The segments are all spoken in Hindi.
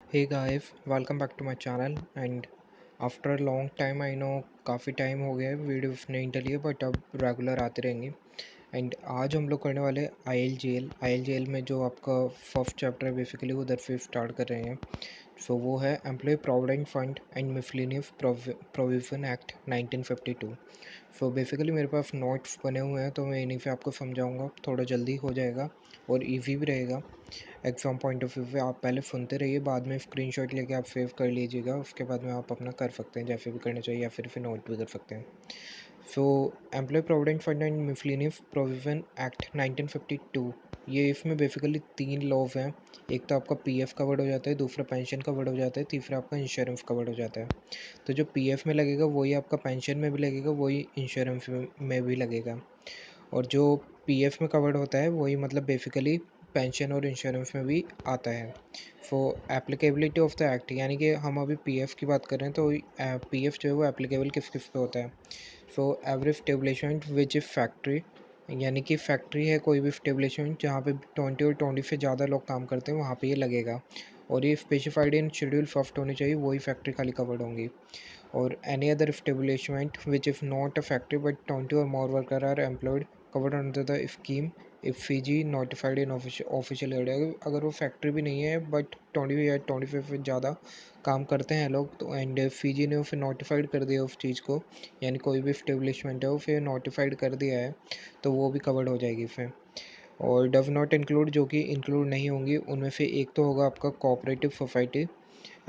Hey guys, welcome back to my channel and after a long time I know काफ़ी टाइम हो गया है वीडियोस नहीं डली है बट अब रेगुलर आते रहेंगे। एंड आज हम लोग करने वाले आई एल जी एल में जो आपका फर्स्ट चैप्टर है बेसिकली उधर से स्टार्ट कर रहे हैं। सो वो है employ provident fund and miscellaneous provision act 1952। So basically मेरे पास नोट्स बने हुए हैं तो मैं इन्हीं से आपको समझाऊंगा, थोड़ा जल्दी हो जाएगा और इजी भी रहेगा एग्ज़ाम पॉइंट ऑफ व्यू से। आप पहले सुनते रहिए, बाद में स्क्रीनशॉट लेके आप सेव कर लीजिएगा, उसके बाद में आप अपना कर सकते हैं जैसे भी करना चाहिए या फिर नोट भी कर सकते हैं। So employ provident fund and miscellaneous provision act 1952, ये इसमें बेसिकली तीन लॉज हैं। एक तो आपका पीएफ कवर्ड हो जाता है, दूसरा पेंशन कवर्ड हो जाता है, तीसरा आपका इंश्योरेंस कवर्ड हो जाता है। तो जो पीएफ में लगेगा वही आपका पेंशन में भी लगेगा, वही इंश्योरेंस में भी लगेगा। और जो पीएफ में कवर्ड होता है वही मतलब बेसिकली पेंशन और इंश्योरेंस में भी आता है। सो एप्लीकेबिलिटी ऑफ द एक्ट, यानी कि हम अभी पीएफ की बात कर रहे हैं तो पीएफ जो है वो एप्लीकेबल किस किस पे होता है। So every establishment which is factory, यानी कि फैक्ट्री है कोई भी स्टेब्लिशमेंट जहाँ पे 20 और 20 से ज़्यादा लोग काम करते हैं वहाँ पे ये लगेगा। और ये स्पेसिफाइड इन शेड्यूल फर्स्ट होनी चाहिए, वही फैक्ट्री खाली कवर्ड होंगी। or any other establishment which is not a factory but 20 or more workers are employed covered under the scheme if Fiji notified in official area। अगर वो फैक्ट्री भी नहीं है बट 20 या 25 से ज़्यादा काम करते हैं लोग तो एंड फीजी ने उसे नोटिफाइड कर दिया उस चीज़ को, यानी कोई भी स्टेब्लिशमेंट है उसे नोटिफाइड कर दिया है तो वो भी कवर्ड हो जाएगी इसमें। और डव नॉट इंक्लूड, जो कि इंक्लूड नहीं होंगी उनमें से एक तो होगा आपका cooperative society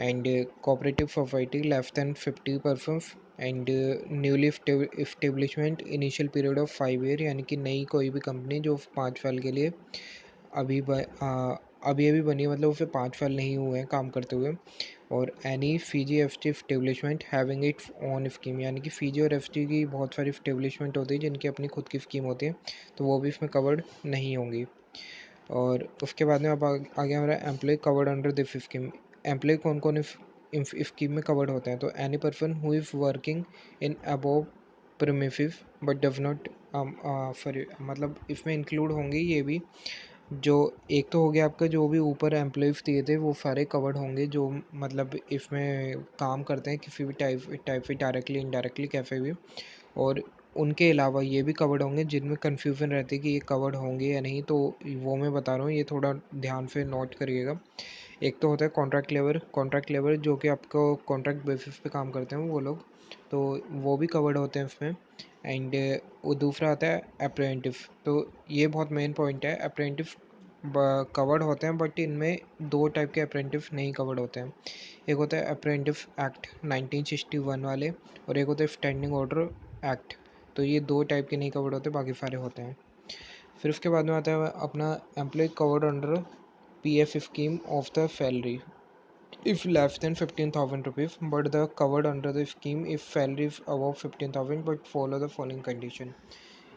and cooperative society less than 50 persons and newly establishment initial period of 5 year, यानी कि नई कोई भी कंपनी जो 5 साल के लिए अभी अभी अभी बनी है, मतलब उसे 5 साल नहीं हुए हैं काम करते हुए। और any Fiji F T establishment having its own scheme, यानी कि फीजी और एफ टी की बहुत सारी स्टेब्लिशमेंट होती है जिनकी अपनी खुद की स्कीम होती है तो वो भी इसमें कवर्ड नहीं होंगी। और उसके बाद में अब आगे हमारा employee covered under this scheme. Employee कौन कौन इस स्कीम में कवर्ड होते हैं, तो any person who is working in above premises but does not, sorry मतलब इसमें इंक्लूड होंगे ये भी। जो एक तो हो गया आपका जो भी ऊपर एम्प्लॉयज़ दिए थे वो सारे कवर्ड होंगे जो मतलब इसमें काम करते हैं किसी भी टाइप से, डायरेक्टली इनडायरेक्टली कैसे भी। और उनके अलावा ये भी कवर्ड होंगे जिनमें कन्फ्यूज़न रहती है कि ये कवर्ड होंगे या नहीं, तो वो मैं बता रहा हूँ, ये थोड़ा ध्यान से नोट करिएगा। एक तो होता है कॉन्ट्रैक्ट लेबर जो कि आपको कॉन्ट्रैक्ट बेसिस पे काम करते हैं वो लोग, तो वो भी कवर्ड होते हैं इसमें। एंड वो दूसरा आता है अप्रेंटिस, तो ये बहुत मेन पॉइंट है। अप्रेंटिस कवर्ड होते हैं बट इनमें दो टाइप के अप्रेंटिस नहीं कवर्ड होते हैं। एक होता है अप्रेंटिस एक्ट 1961 वाले और एक होता है स्टैंडिंग ऑर्डर एक्ट। तो ये दो टाइप के नहीं कवर्ड होते, बाकी सारे होते हैं। फिर उसके बाद में आता है अपना employee covered under PF scheme of the salary if less than 15,000 rupees, but the covered under the scheme if salary is above 15,000 but follow the following condition।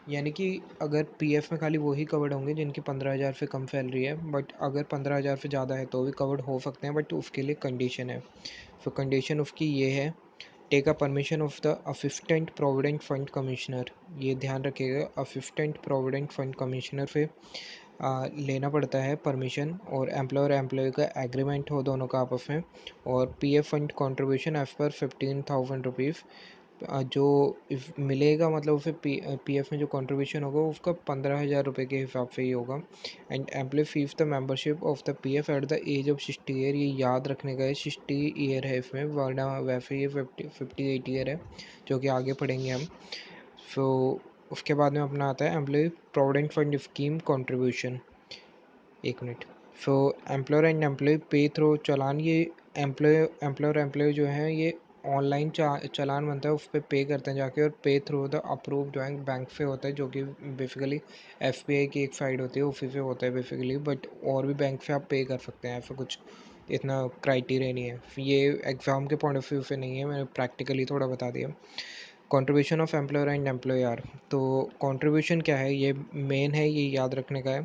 यानी कि अगर पीएफ में खाली वही कवर्ड होंगे जिनकी 15,000 से कम सैलरी है, बट अगर 15,000 से ज़्यादा है तो भी कवर्ड हो सकते हैं, बट उसके लिए कंडीशन है। तो कंडीशन उसकी ये है, take a permission of the assistant provident fund commissioner. ये ध्यान रखिएगा, असिस्टेंट प्रोविडेंट फंड कमिश्नर से लेना पड़ता है परमिशन, और एम्प्लॉयर एम्प्लॉय का एग्रीमेंट हो दोनों का आपस में। और PF fund contribution as per 15,000 rupees जो मिलेगा, मतलब उसे पीएफ में जो कंट्रीब्यूशन होगा उसका 15,000 रुपये के हिसाब से ही होगा। And employee fees the membership of the PF at the age of 60 year, ये याद रखने का है 60 ईयर है इसमें, वरना वैसे ये 58 ईयर है जो कि आगे पढ़ेंगे हम। सो उसके बाद में अपना आता है employ provident fund scheme contribution. एक minute. So employer and employ pay through चालान, ये एम्प्लॉयर एम्प्लॉय जो है ये ऑनलाइन चालान बनता है, उस पर पे करते हैं जाके, और पे थ्रू द अप्रूव्ड बैंक से होता है जो कि बेसिकली एसबीआई की एक साइड होती है, उसी से होता है बेसिकली, बट और भी बैंक से आप पे कर सकते हैं, ऐसा कुछ इतना क्राइटेरिया नहीं है। ये एग्ज़ाम के पॉइंट ऑफ व्यू से नहीं है, मैंने प्रैक्टिकली थोड़ा बता दिया। Contribution of employer and employer, तो कंट्रीब्यूशन क्या है ये मेन है, ये याद रखने का है।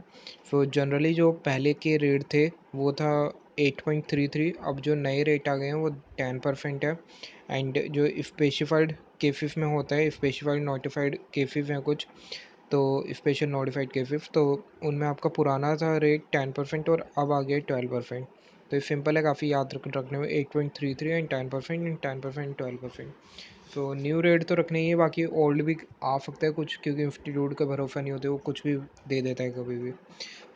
सो जनरली जो पहले के रेट थे वो था 8.33, अब जो नए रेट आ गए हैं वो 10% है। एंड जो स्पेसिफाइड केसेस में होता है, स्पेसिफाइड नोटिफाइड केसेस हैं कुछ, तो स्पेशल नोटिफाइड केसेस, तो उनमें आपका पुराना था रेट 10% और अब आ गया 12%। तो ये सिंपल है काफ़ी याद रखने में, 8.33 एंड 10% एंड 10% 12%। तो न्यू रेट तो रखना ही है, बाकी ओल्ड भी आ सकता है कुछ, क्योंकि इंस्टीट्यूट का भरोसा नहीं होता, वो कुछ भी दे देता है कभी भी।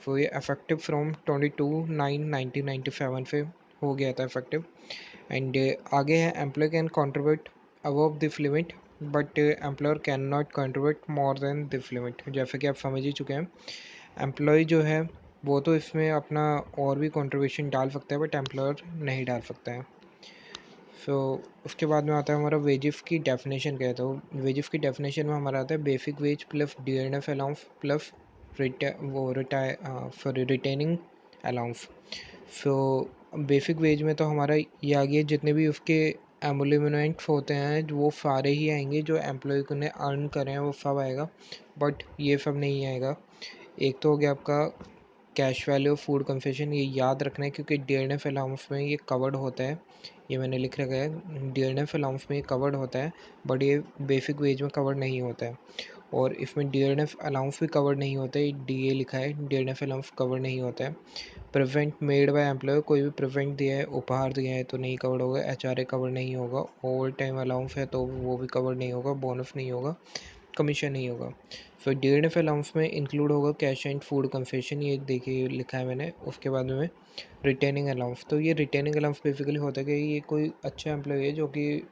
तो ये इफेक्टिव फ्रॉम 22/9/1997 से हो गया था इफेक्टिव। एंड आगे है employee can contribute above this limit but employer cannot contribute more than this limit. जैसे कि आप समझ ही चुके हैं, एम्प्लॉय जो है वो तो इसमें अपना और भी कंट्रीब्यूशन डाल सकता है, बट एम्प्लॉयर नहीं डाल सकता है। सो उसके बाद में आता है हमारा वेजेस की डेफिनेशन क्या है। तो वेजेस की डेफिनेशन में हमारा आता है basic veg plus DNF allowance plus retaining allowance. So basic veg में तो हमारा ये आ गया, जितने भी उसके एमोल्यूमिनेंट्स होते हैं वो सारे ही आएंगे, जो एम्प्लॉय को ने अर्न करे हैं वो सब आएगा, बट ये सब नहीं आएगा। एक तो हो गया आपका cash value of food concession, ये याद रखना है क्योंकि DNF अलाउंस में ये कवर्ड होता है, ये मैंने लिख रखा है, DNF अलाउंस में ये कवर्ड होता है, बट ये बेसिक वेज में कवर्ड नहीं होता है। और इसमें DNF अलाउंस भी कवर्ड नहीं होता है, DA लिखा है, DNF अलाउंस कवर्ड नहीं होता है। प्रेजेंट मेड बाय एम्प्लॉयर, कोई भी प्रेजेंट दिया है, उपहार दिया है तो नहीं कवर्ड होगा। HRA कवर नहीं होगा। ओवर टाइम अलाउंस है तो वो भी कवर नहीं होगा। बोनस नहीं होगा, कमीशन नहीं होगा। फिर DNF अलाउंस में इंक्लूड होगा कैश एंड फूड कंसेशन, ये देखिए लिखा है मैंने। उसके बाद में रिटेनिंग अलाउंस, तो ये रिटेनिंग अलाउंस बेसिकली होता है कि ये कोई अच्छा एम्प्लॉय है जो कि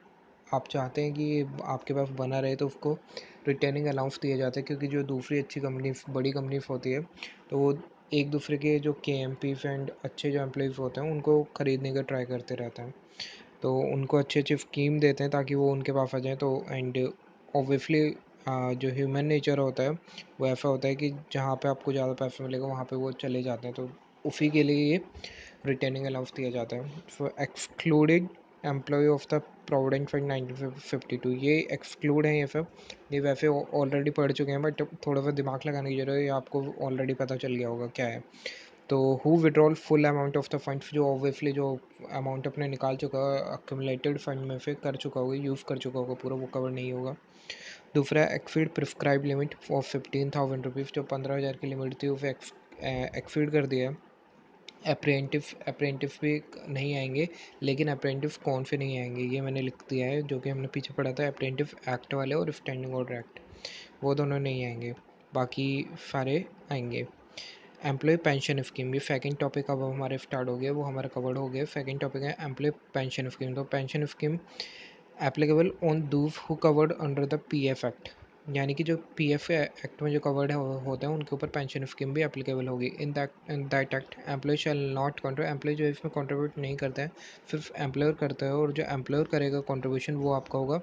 आप चाहते हैं कि आपके पास बना रहे, तो उसको रिटेनिंग अलाउंस दिया जाता है, क्योंकि जो दूसरी अच्छी कंपनी बड़ी कंपनीज होती है तो वो एक दूसरे के जो KMPs एंड अच्छे जो एम्प्लॉयज़ होते हैं उनको ख़रीदने का ट्राई करते रहते हैं, तो उनको अच्छी अच्छी स्कीम देते हैं ताकि वो उनके पास आ जाएँ। तो एंड ऑब्वियसली जो ह्यूमन नेचर होता है वो ऐसा होता है कि जहाँ पे आपको ज़्यादा पैसा मिलेगा वहाँ पे वो चले जाते हैं, तो उसी के लिए ये रिटेनिंग अलाउंस दिया जाता है। So excluded employ of the provident fund 1952, ये एक्सक्लूड है ये सब। ये वैसे ऑलरेडी पढ़ चुके हैं, बट थोड़ा सा दिमाग लगाने की जरूरत है, ये आपको ऑलरेडी पता चल गया होगा क्या है। तो who withdrawal full amount of the funds, जो ऑब्वियसली जो अमाउंट अपने निकाल चुका है अक्यूमुलेटेड फंड में से कर चुका होगा, यूज़ कर चुका होगा पूरा, वो कवर नहीं होगा। दूसरा exceed prescribe limit of 15,000 rupees, जो 15,000 की लिमिट थी उसे एक्सीड कर दिया। अप्रेंटिस भी नहीं आएंगे, लेकिन अप्रेंटिस कौन से नहीं आएंगे ये मैंने लिख दिया है, जो कि हमने पीछे पढ़ा था, अप्रेंटिस एक्ट वाले और स्टैंडिंग ऑर्डर एक्ट, वो दोनों नहीं आएंगे, बाकी सारे आएंगे। एम्प्लॉय पेंशन स्कीम, ये सेकंड टॉपिक अब हमारे स्टार्ट हो गया, वो हमारा कवर्ड हो गया। सेकंड टॉपिक है एम्प्लॉय पेंशन स्कीम। तो पेंशन स्कीम एप्लीकेबल ऑन दूस who covered under the PF act, यानी कि जो PF एक्ट में जो कवर्ड होते हैं उनके ऊपर पेंशन स्कीम भी एप्लीकेबल होगी। In that act employee shall not contribute, employee जो इसमें कंट्रीब्यूट नहीं करता है, सिर्फ एम्प्लॉयर करता है, और जो एम्प्लॉयर करेगा कंट्रीब्यूशन वो आपका होगा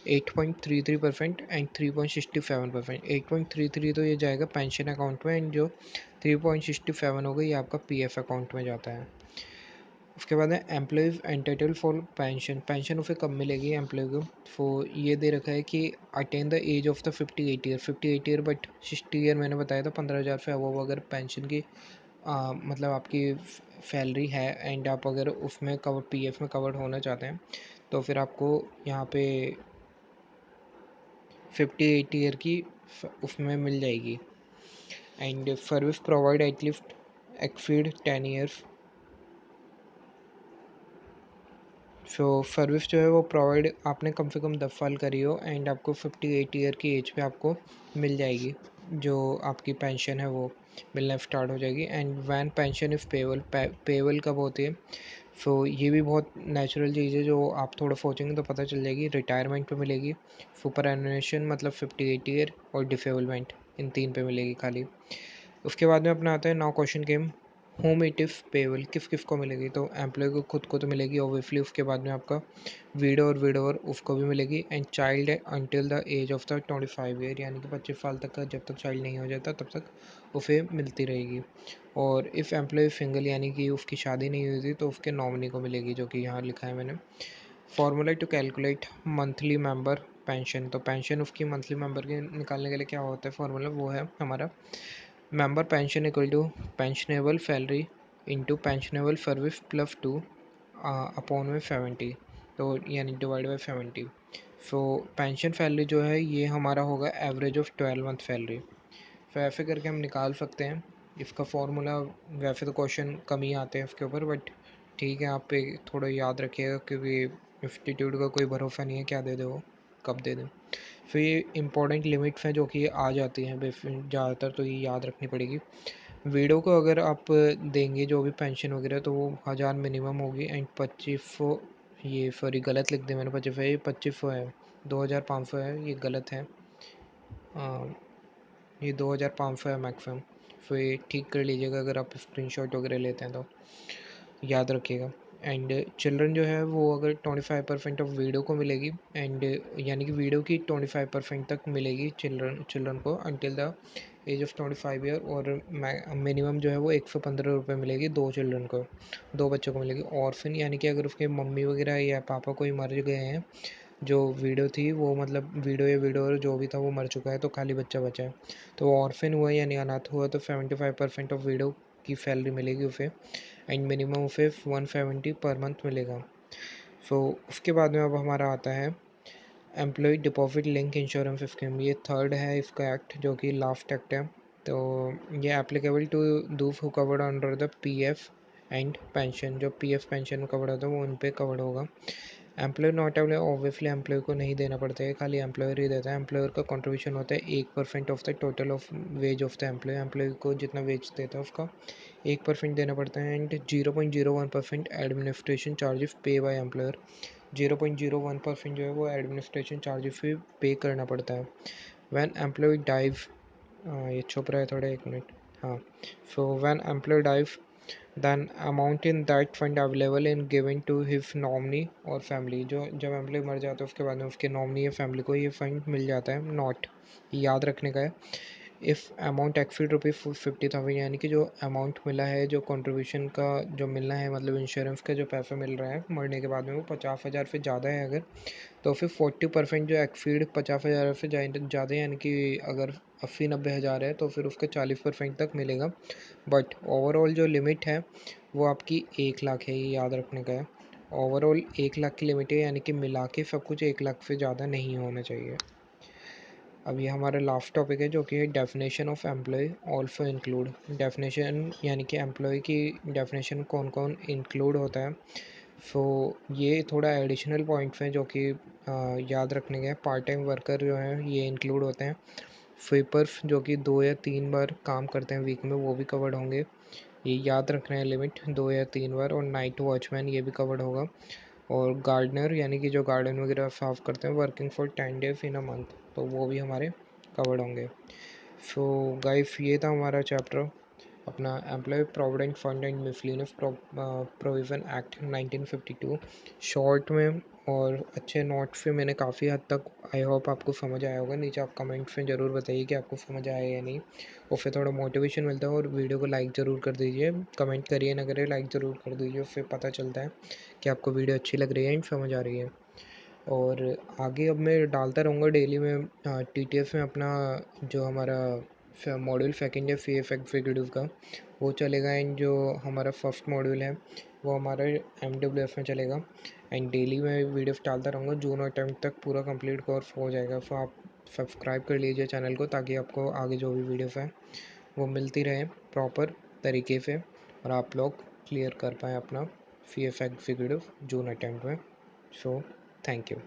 8.33% एंड 3.67%। 8.33 तो ये जाएगा पेंशन अकाउंट में, एंड जो 3.67 होगा ये आपका PF अकाउंट में जाता है। उसके बाद है employees entitle for pension, pension उसे कब मिलेगी एम्प्लॉय को। तो ये दे रखा है कि attain the age of the 58 year, 58 year, but 60 year मैंने बताया था, 15,000 से अब अगर पेंशन की मतलब आपकी सैलरी है एंड आप अगर उसमें कवर PF में कवर्ड होना चाहते हैं, तो फिर आपको यहाँ पे 58 ईयर की उसमें मिल जाएगी। And service provide at least exceed 10 years, so service जो है वो प्रोवाइड आपने कम से कम 10 साल करी हो, एंड आपको 58 ईयर की एज पे आपको मिल जाएगी, जो आपकी पेंशन है वो मिलना स्टार्ट हो जाएगी। And when pension if payable, payable कब होती है, सो ये भी बहुत नेचुरल चीज़ है, जो आप थोड़ा सोचेंगे तो पता चल जाएगी। रिटायरमेंट पे मिलेगी, सुपर एनुएशन मतलब 58 ईयर, और डिसेबलमेंट, इन तीन पे मिलेगी खाली। उसके बाद में अपना आता है now question game, home it if payable, किस किस को मिलेगी। तो एम्प्लॉय को खुद को तो मिलेगी ऑब्वियसली, उसके बाद में आपका वीडो और विडोवर उसको भी मिलेगी, and child until the age of the 25 year, यानी कि 25 साल तक का जब तक चाइल्ड नहीं हो जाता तब तक उसे मिलती रहेगी। और इफ़ एम्प्लॉय सिंगल, यानी कि उसकी शादी नहीं हुई थी, तो उसके नॉमिनी को मिलेगी, जो कि यहाँ लिखा है मैंने। Formula to calculate monthly member pension, तो पेंशन उसकी मंथली मेंबर के निकालने के लिए क्या होता है फॉर्मूला, वो है हमारा member pension equal to pensionable salary into pensionable service plus 2 upon में 70, तो यानी divide by 70। So pension salary जो है ये हमारा होगा एवरेज ऑफ 12 मंथ सैलरी। तो ऐसे करके हम निकाल सकते हैं इसका फॉर्मूला। वैसे तो क्वेश्चन कम ही आते हैं इसके ऊपर, बट ठीक है, आप पे थोड़ा याद रखिएगा क्योंकि एप्टीट्यूड का कोई भरोसा नहीं है क्या दे दे वो, कब दे दे। फिर ये इंपॉर्टेंट लिमिट्स हैं जो कि आ जाती हैं ज़्यादातर, तो ये याद रखनी पड़ेगी। वीडो को अगर आप देंगे जो भी पेंशन वगैरह, तो वो 1000 मिनिमम होगी एंड 2500, ये सॉरी गलत लिख दिया मैंने, 2500 ये 2500 है, 2500 है, ये गलत है। ये 2500 है मैक्सिमम। फिर ये ठीक कर लीजिएगा अगर आप स्क्रीनशॉट वगैरह लेते हैं तो, याद रखिएगा। एंड चिल्ड्रन जो है वो अगर 25% ऑफ वीडियो को मिलेगी, एंड यानी कि वीडियो की 25% तक मिलेगी चिल्ड्रन को until the age of 25 year, और मिनिमम जो है वो 115 रुपये मिलेगी 2 चिल्ड्रन को, 2 बच्चों को मिलेगी। ऑर्फन यानी कि अगर उसके मम्मी वगैरह या पापा कोई मर गए हैं, जो वीडियो थी वो मतलब वीडियो या वीडियो जो भी था वो मर चुका है, तो खाली बच्चा बचा है, तो वो ऑर्फन हुआ यानी अनाथ हुआ, तो 75% ऑफ वीडियो की सैलरी मिलेगी उसे, एंड मिनिमम उसे 170 पर मंथ मिलेगा। सो उसके बाद में अब हमारा आता है employee deposit link insurance scheme. ये थर्ड है इसका एक्ट, जो कि लास्ट एक्ट है। तो ये applicable to those who covered under the PF and pension, जो पीएफ पेंशन कवर्ड होता है वो उन पे कवर्ड होगा। Employer not employee, obviously employee को नहीं देना पड़ता है, खाली एम्प्लॉयर ही देता है। एम्प्लॉयर का कंट्रीब्यूशन होता है 1% of the total of wage of the employee. Employee को जितना वेज देता है उसका 1% देना पड़ता है, एंड 0.01% एडमिनिस्ट्रेशन चार्जेस पे बाय एम्प्लॉयर। 0.01% जो है वो एडमिनिस्ट्रेशन चार्जेस भी पे करना पड़ता है। व्हेन एम्प्लॉय डाइव, ये छुप रहा है थोड़ा, एक मिनट, हाँ। So when employee dies then amount in that fund available in given to his nominee और फैमिली, जो जब एम्प्लॉय मर जाता है उसके बाद में उसके नॉमिनी या फैमिली को ये फंड मिल जाता है। नॉट, याद रखने का है, इफ़ अमाउंट एक्सीड ₹50,000, यानी कि जो अमाउंट मिला है, जो कंट्रीब्यूशन का जो मिलना है, मतलब इंश्योरेंस का जो पैसा मिल रहा है मरने के बाद में, वो 50,000 से ज़्यादा है अगर, तो फिर 40% जो एक्सीड 50,000 से ज़्यादा, यानी कि अगर 80-90 हज़ार है तो फिर उसका 40% तक मिलेगा। बट ओवरऑल जो लिमिट है वो आपकी 1 लाख है, ये याद रखने का है। ओवरऑल 1 लाख की लिमिट है, यानी कि मिला के सब कुछ 1 लाख से ज़्यादा नहीं होना चाहिए। अब ये हमारा लास्ट टॉपिक है जो कि है definition of employee also include. Definition यानी कि एम्प्लॉय की डेफिनेशन कौन कौन इंक्लूड होता है। सो ये थोड़ा एडिशनल पॉइंट्स हैं जो कि याद रखने के हैं। पार्ट टाइम वर्कर जो हैं ये इंक्लूड होते हैं। स्वीपर्स जो कि 2 या 3 बार काम करते हैं वीक में, वो भी कवर्ड होंगे, ये याद रखना है लिमिट, 2 या 3 बार। और नाइट वॉचमैन ये भी कवर्ड होगा। और गार्डनर यानी कि जो गार्डन वगैरह साफ़ करते हैं, working for 10 days in a month, तो वो भी हमारे कवर्ड होंगे। सो गाइस, ये था हमारा चैप्टर अपना employee provident fund and miscellaneous provision act 1952 short में और अच्छे नोट्स से मैंने काफ़ी हद तक, आई होप आपको समझ आया होगा। नीचे आप कमेंट्स में ज़रूर बताइए कि आपको समझ आया या नहीं, उससे थोड़ा मोटिवेशन मिलता है। और वीडियो को लाइक ज़रूर कर दीजिए, कमेंट करिए ना करिए, लाइक ज़रूर कर दीजिए, उससे पता चलता है कि आपको वीडियो अच्छी लग रही है एंड समझ आ रही है। और आगे अब मैं डालता रहूँगा डेली में टीटीएस में अपना जो हमारा मॉड्यूल सेकंड है सीएफ एग्जीक्यूटिव का, वो चलेगा। एंड जो हमारा फर्स्ट मॉड्यूल है वो हमारा एमडब्ल्यूएफ में चलेगा। एंड डेली मैं वीडियोस डालता रहूँगा, जून और टाइम तक पूरा कंप्लीट कोर्स हो जाएगा। सो आप सब्सक्राइब कर लीजिए चैनल को, ताकि आपको आगे जो भी वीडियोस हैं वो मिलती रहे प्रॉपर तरीके से, और आप लोग क्लियर कर पाएँ अपना सी एफ एग्जीक्यूटिव जून अटेम्प्ट में। So thank you.